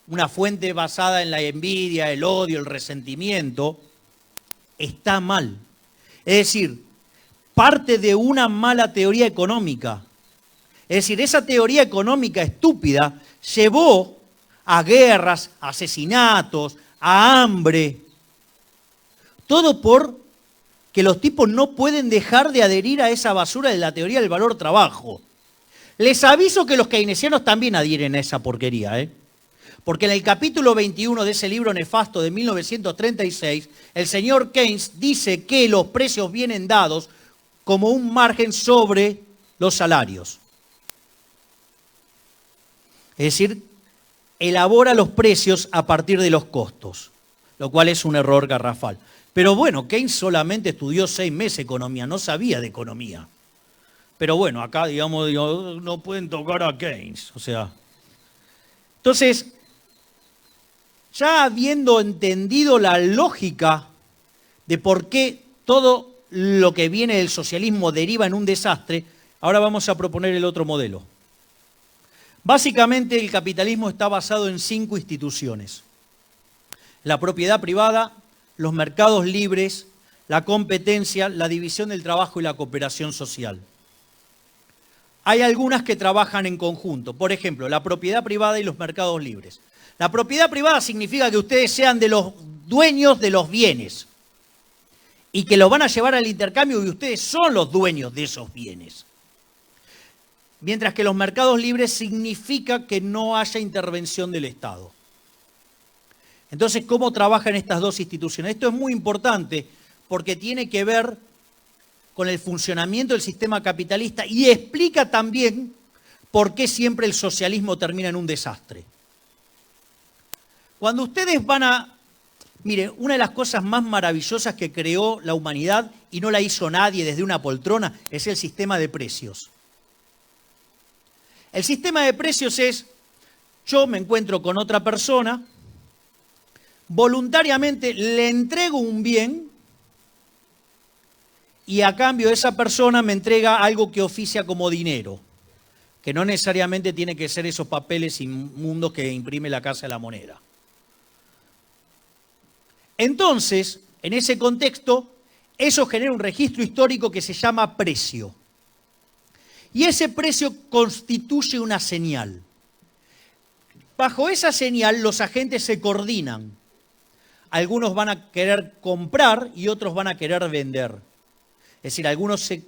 una fuente basada en la envidia, el odio, el resentimiento, está mal. Es decir, parte de una mala teoría económica. Es decir, esa teoría económica estúpida llevó a guerras, a asesinatos, a hambre. Todo porque los tipos no pueden dejar de adherir a esa basura de la teoría del valor trabajo. Les aviso que los keynesianos también adhieren a esa porquería, Porque en el capítulo 21 de ese libro nefasto de 1936, el señor Keynes dice que los precios vienen dados como un margen sobre los salarios. Es decir, elabora los precios a partir de los costos, lo cual es un error garrafal. Pero bueno, Keynes solamente estudió 6 meses economía, no sabía de economía. Pero bueno, acá digamos, no pueden tocar a Keynes. O sea, entonces, ya habiendo entendido la lógica de por qué todo lo que viene del socialismo deriva en un desastre, ahora vamos a proponer el otro modelo. Básicamente el capitalismo está basado en 5 instituciones: la propiedad privada, los mercados libres, la competencia, la división del trabajo y la cooperación social. Hay algunas que trabajan en conjunto, por ejemplo, la propiedad privada y los mercados libres. La propiedad privada significa que ustedes sean de los dueños de los bienes y que los van a llevar al intercambio y ustedes son los dueños de esos bienes. Mientras que los mercados libres significa que no haya intervención del Estado. Entonces, ¿cómo trabajan estas dos instituciones? Esto es muy importante porque tiene que ver con el funcionamiento del sistema capitalista y explica también por qué siempre el socialismo termina en un desastre. Cuando ustedes van a... Mire, una de las cosas más maravillosas que creó la humanidad y no la hizo nadie desde una poltrona es el sistema de precios. El sistema de precios es: yo me encuentro con otra persona, voluntariamente le entrego un bien y a cambio esa persona me entrega algo que oficia como dinero, que no necesariamente tiene que ser esos papeles inmundos que imprime la Casa de la Moneda. Entonces, en ese contexto, eso genera un registro histórico que se llama precio. Y ese precio constituye una señal. Bajo esa señal los agentes se coordinan. Algunos van a querer comprar y otros van a querer vender. Es decir, algunos se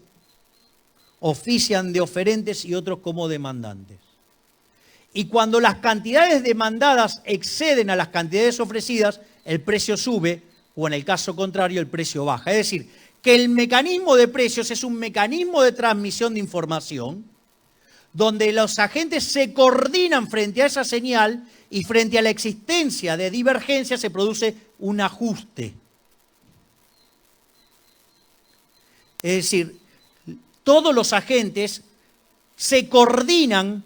ofician de oferentes y otros como demandantes. Y cuando las cantidades demandadas exceden a las cantidades ofrecidas, el precio sube, o en el caso contrario, el precio baja. Es decir, que el mecanismo de precios es un mecanismo de transmisión de información donde los agentes se coordinan frente a esa señal y frente a la existencia de divergencia se produce un ajuste. Es decir, todos los agentes se coordinan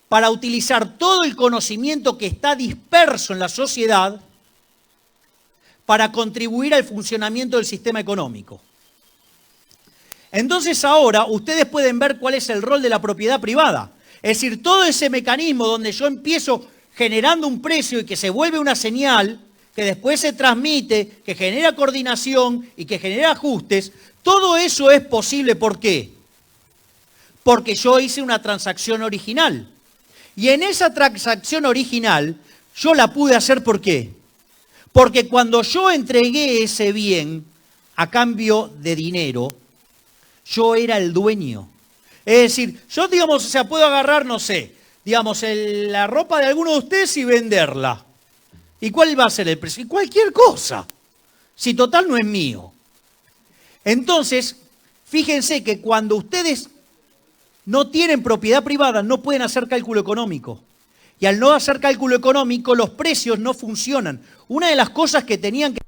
para utilizar todo el conocimiento que está disperso en la sociedad para contribuir al funcionamiento del sistema económico. Entonces ahora ustedes pueden ver cuál es el rol de la propiedad privada. Es decir, todo ese mecanismo donde yo empiezo generando un precio y que se vuelve una señal, que después se transmite, que genera coordinación y que genera ajustes, todo eso es posible. ¿Por qué? Porque yo hice una transacción original. Y en esa transacción original yo la pude hacer, ¿por qué? Porque cuando yo entregué ese bien a cambio de dinero, yo era el dueño. Es decir, yo, digamos, o sea, puedo agarrar, no sé, digamos, la ropa de alguno de ustedes y venderla. ¿Y cuál va a ser el precio? Cualquier cosa. Si total no es mío. Entonces, fíjense que cuando ustedes no tienen propiedad privada, no pueden hacer cálculo económico. Y al no hacer cálculo económico, los precios no funcionan. Una de las cosas que tenían que...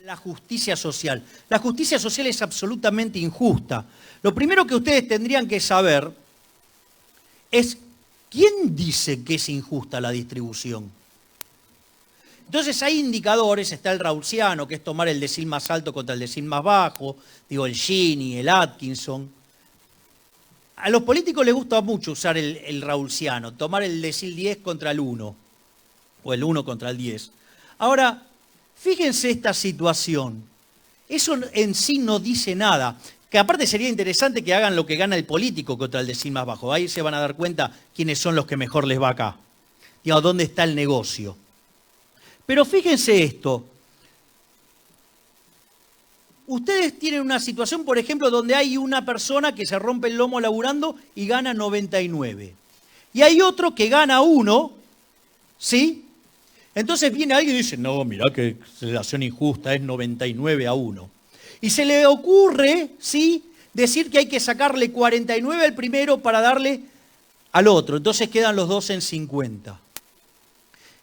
la justicia social. La justicia social es absolutamente injusta. Lo primero que ustedes tendrían que saber es quién dice que es injusta la distribución. Entonces hay indicadores, está el Rawlsiano, que es tomar el decil más alto contra el decil más bajo, digo el Gini, el Atkinson. A los políticos les gusta mucho usar el Rawlsiano, tomar el decil 10 contra el 1, o el 1 contra el 10. Ahora, fíjense esta situación. Eso en sí no dice nada. Que aparte sería interesante que hagan lo que gana el político contra el decil más bajo. Ahí se van a dar cuenta quiénes son los que mejor les va acá. Digamos, dónde está el negocio. Pero fíjense esto. Ustedes tienen una situación, por ejemplo, donde hay una persona que se rompe el lomo laburando y gana 99. Y hay otro que gana 1, ¿sí? Entonces viene alguien y dice, no, mirá qué relación injusta, es 99-1. Y se le ocurre, ¿sí?, decir que hay que sacarle 49 al primero para darle al otro. Entonces quedan los dos en 50.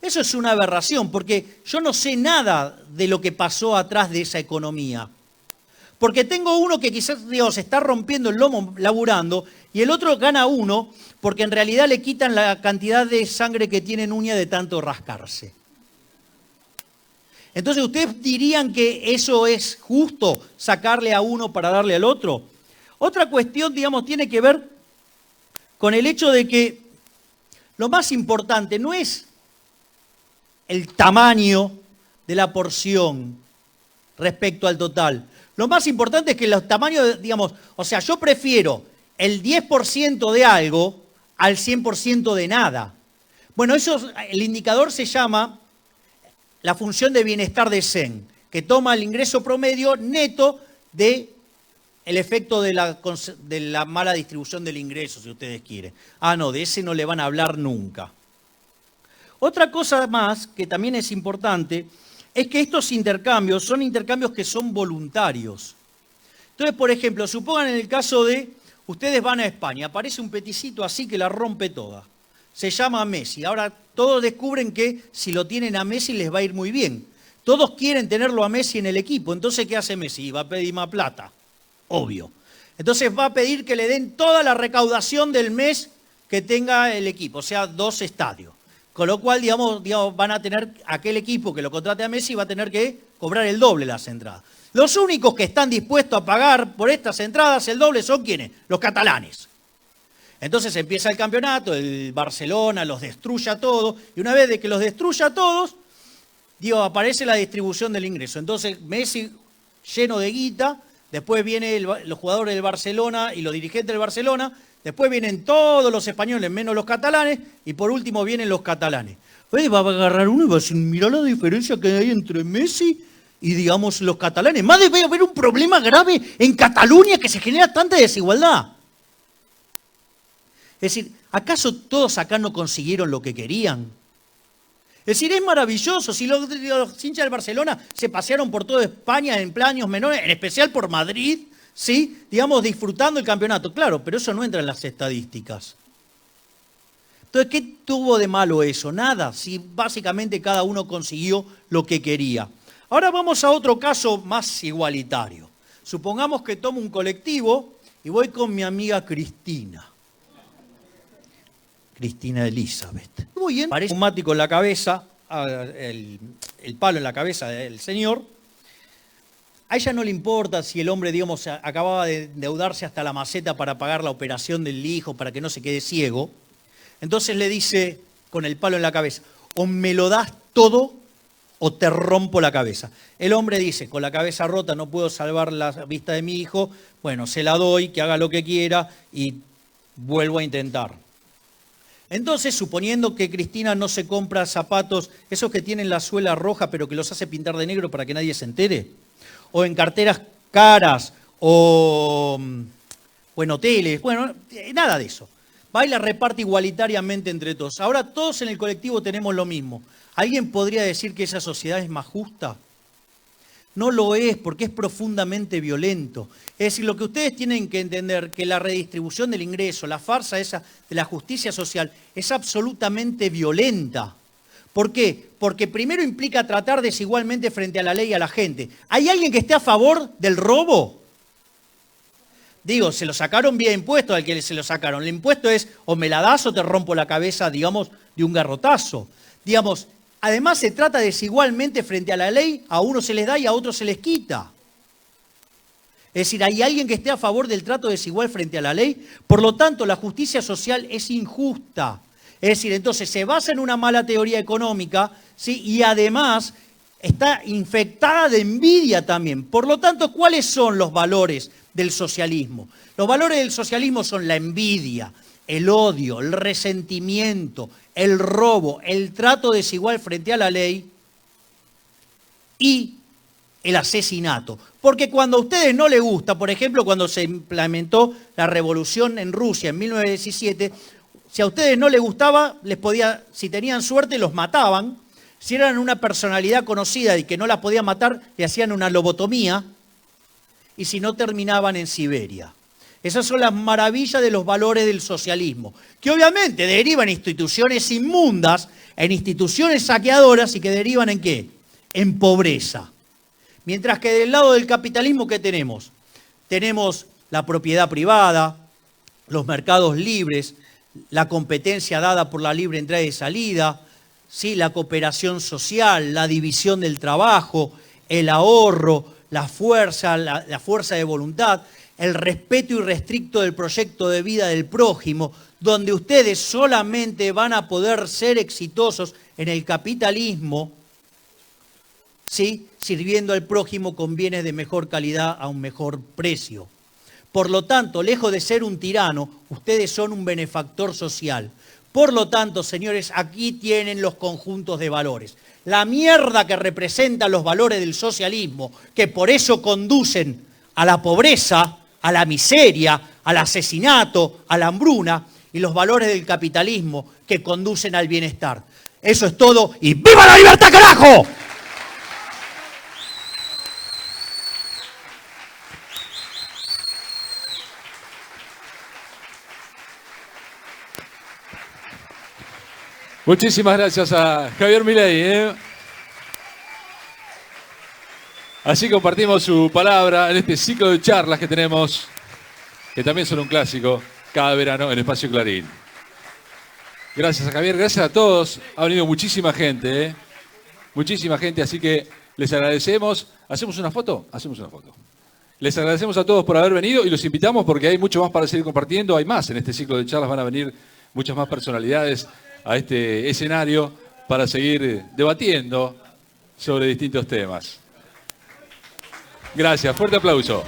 Eso es una aberración, porque yo no sé nada de lo que pasó atrás de esa economía. Porque tengo uno que quizás, Dios, está rompiendo el lomo laburando y el otro gana 1 porque en realidad le quitan la cantidad de sangre que tiene en uña de tanto rascarse. Entonces, ¿ustedes dirían que eso es justo, sacarle a uno para darle al otro? Otra cuestión, digamos, tiene que ver con el hecho de que lo más importante no es el tamaño de la porción respecto al total. Lo más importante es que los tamaños, digamos, o sea, yo prefiero el 10% de algo al 100% de nada. Bueno, eso, el indicador se llama la función de bienestar de Sen, que toma el ingreso promedio neto del efecto de la mala distribución del ingreso, si ustedes quieren. Ah, no, de ese no le van a hablar nunca. Otra cosa más, que también es importante, es que estos intercambios son intercambios que son voluntarios. Entonces, por ejemplo, supongan en el caso de, ustedes van a España, aparece un peticito así que la rompe toda. Se llama Messi. Ahora todos descubren que si lo tienen a Messi les va a ir muy bien. Todos quieren tenerlo a Messi en el equipo. Entonces, ¿qué hace Messi? Va a pedir más plata. Obvio. Entonces va a pedir que le den toda la recaudación del mes que tenga el equipo, o sea, 2 estadios. Con lo cual, digamos, van a tener, aquel equipo que lo contrate a Messi va a tener que cobrar el doble las entradas. Los únicos que están dispuestos a pagar por estas entradas el doble son ¿quiénes? Los catalanes. Entonces empieza el campeonato, el Barcelona los destruye a todos, y una vez de que los destruye a todos, aparece la distribución del ingreso. Entonces Messi lleno de guita, después vienen los jugadores del Barcelona y los dirigentes del Barcelona, después vienen todos los españoles menos los catalanes, y por último vienen los catalanes. Pues va a agarrar uno y va a decir, mirá la diferencia que hay entre Messi y, digamos, los catalanes. Más debe haber un problema grave en Cataluña que se genera tanta desigualdad. Es decir, ¿acaso todos acá no consiguieron lo que querían? Es decir, es maravilloso. Si los hinchas del Barcelona se pasearon por toda España en planes menores, en especial por Madrid, ¿sí? Digamos, disfrutando el campeonato. Claro, pero eso no entra en las estadísticas. Entonces, ¿qué tuvo de malo eso? Nada, si básicamente cada uno consiguió lo que quería. Ahora vamos a otro caso más igualitario. Supongamos que tomo un colectivo y voy con mi amiga Cristina. Cristina Elizabeth. Muy bien. Parece un neumático en la cabeza, el palo en la cabeza del señor. A ella no le importa si el hombre, digamos, acababa de endeudarse hasta la maceta para pagar la operación del hijo, para que no se quede ciego. Entonces le dice, con el palo en la cabeza, o me lo das todo o te rompo la cabeza. El hombre dice, con la cabeza rota no puedo salvar la vista de mi hijo, bueno, se la doy, que haga lo que quiera y vuelvo a intentar. Entonces, suponiendo que Cristina no se compra zapatos, esos que tienen la suela roja pero que los hace pintar de negro para que nadie se entere, o en carteras caras, o en hoteles, bueno, nada de eso. Va y la reparte igualitariamente entre todos. Ahora todos en el colectivo tenemos lo mismo. ¿Alguien podría decir que esa sociedad es más justa? No lo es, porque es profundamente violento. Es decir, lo que ustedes tienen que entender, que la redistribución del ingreso, la farsa esa de la justicia social, es absolutamente violenta. ¿Por qué? Porque primero implica tratar desigualmente frente a la ley y a la gente. ¿Hay alguien que esté a favor del robo? Digo, se lo sacaron vía impuesto al que se lo sacaron. El impuesto es o me la das o te rompo la cabeza, digamos, de un garrotazo. Digamos, además se trata desigualmente frente a la ley, a unos se les da y a otros se les quita. Es decir, ¿hay alguien que esté a favor del trato desigual frente a la ley? Por lo tanto, la justicia social es injusta. Es decir, entonces se basa en una mala teoría económica, ¿sí? Y además está infectada de envidia también. Por lo tanto, ¿cuáles son los valores del socialismo? Los valores del socialismo son la envidia, el odio, el resentimiento, el robo, el trato desigual frente a la ley y el asesinato. Porque cuando a ustedes no les gusta, por ejemplo, cuando se implementó la revolución en Rusia en 1917, si a ustedes no les gustaba, si tenían suerte, los mataban. Si eran una personalidad conocida y que no la podían matar, le hacían una lobotomía. Y si no, terminaban en Siberia. Esas son las maravillas de los valores del socialismo, que obviamente derivan en instituciones inmundas, en instituciones saqueadoras y que derivan ¿en qué? En pobreza. Mientras que del lado del capitalismo, ¿qué tenemos? Tenemos la propiedad privada, los mercados libres, la competencia dada por la libre entrada y salida, ¿sí? La cooperación social, la división del trabajo, el ahorro, la fuerza de voluntad, el respeto irrestricto del proyecto de vida del prójimo, donde ustedes solamente van a poder ser exitosos en el capitalismo, ¿sí? Sirviendo al prójimo con bienes de mejor calidad a un mejor precio. Por lo tanto, lejos de ser un tirano, ustedes son un benefactor social. Por lo tanto, señores, aquí tienen los conjuntos de valores. La mierda que representan los valores del socialismo, que por eso conducen a la pobreza, a la miseria, al asesinato, a la hambruna, y los valores del capitalismo que conducen al bienestar. Eso es todo y ¡viva la libertad, carajo! Muchísimas gracias a Javier Milei. Así compartimos su palabra en este ciclo de charlas que tenemos, que también son un clásico, cada verano en Espacio Clarín. Gracias a Javier, gracias a todos. Ha venido muchísima gente, muchísima gente, así que les agradecemos. ¿Hacemos una foto? Hacemos una foto. Les agradecemos a todos por haber venido y los invitamos porque hay mucho más para seguir compartiendo. Hay más en este ciclo de charlas, van a venir muchas más personalidades a este escenario para seguir debatiendo sobre distintos temas. Gracias, fuerte aplauso.